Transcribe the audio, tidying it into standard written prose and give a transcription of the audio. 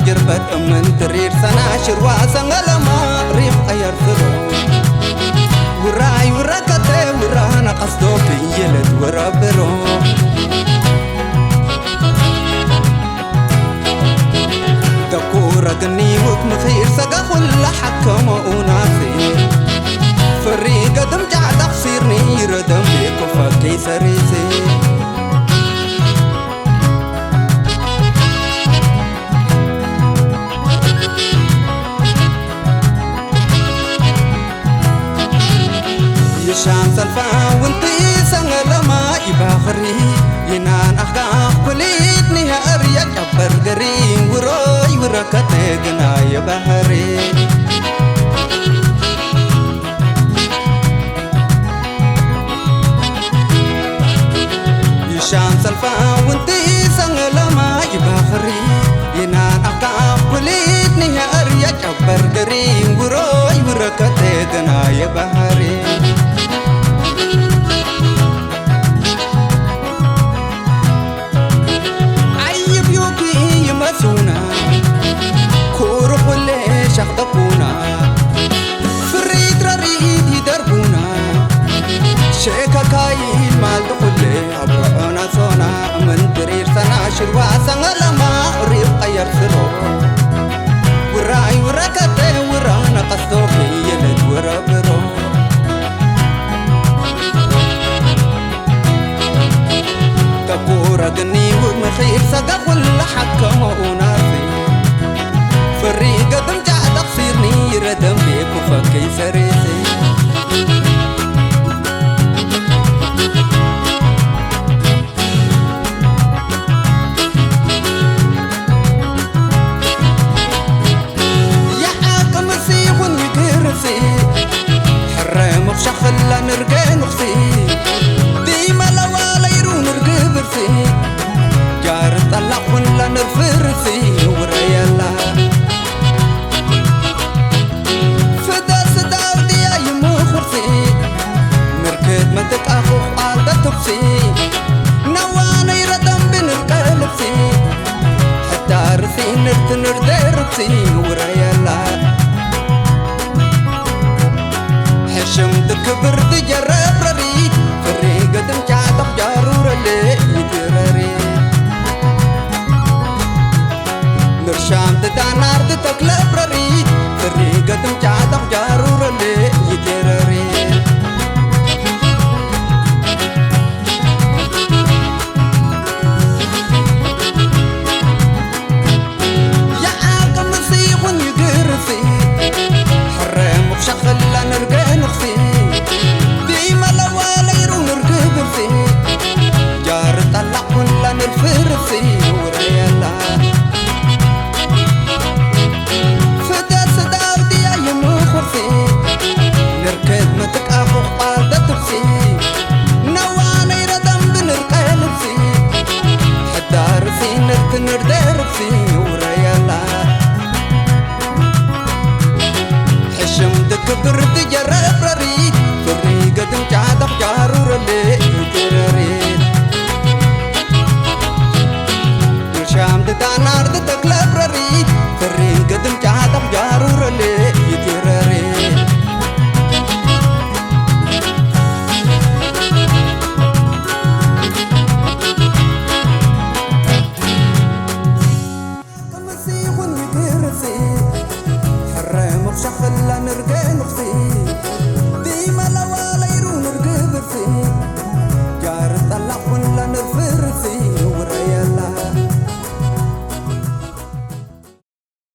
جربت من ترير سناشر واسنغلما ريم غير ثرو وراي وراكتي ورانا قصدوك يلد ورابرو تقورة قنيوك مخير سقا كل حكم وناصير فريقة دمجع تقصيرني ردم بيكو فكي سريسي شام سلفا وانتي سنغلما يباخري ينان أخاق وليتني هاريا كبر قري وروي وركتي قنا يباهري شام سلفا وانتي سنغلما يباخري ينان أخاق وليتني هاريا كبر قري وروي وركتي قنا يباهري شخطبونا فريد رريد يدربونا شيكا كاين مال دخولي أبونا صونا من ترير سناشر واسنغلما ريب غير سرو وراي وراكتي ورانا قصدوكي يلد ورابرو تقورة قني ومخير سقا كل حكم وناسي فريقة دمجع تقصيرني ردم بيكو فكي سريسي يا حاكم السيخون ويكرسي حرام بشخلا نرقى نقصي ديما لوالا يرون نرقى برسي جار طلق ولا نرفرسي وريالا see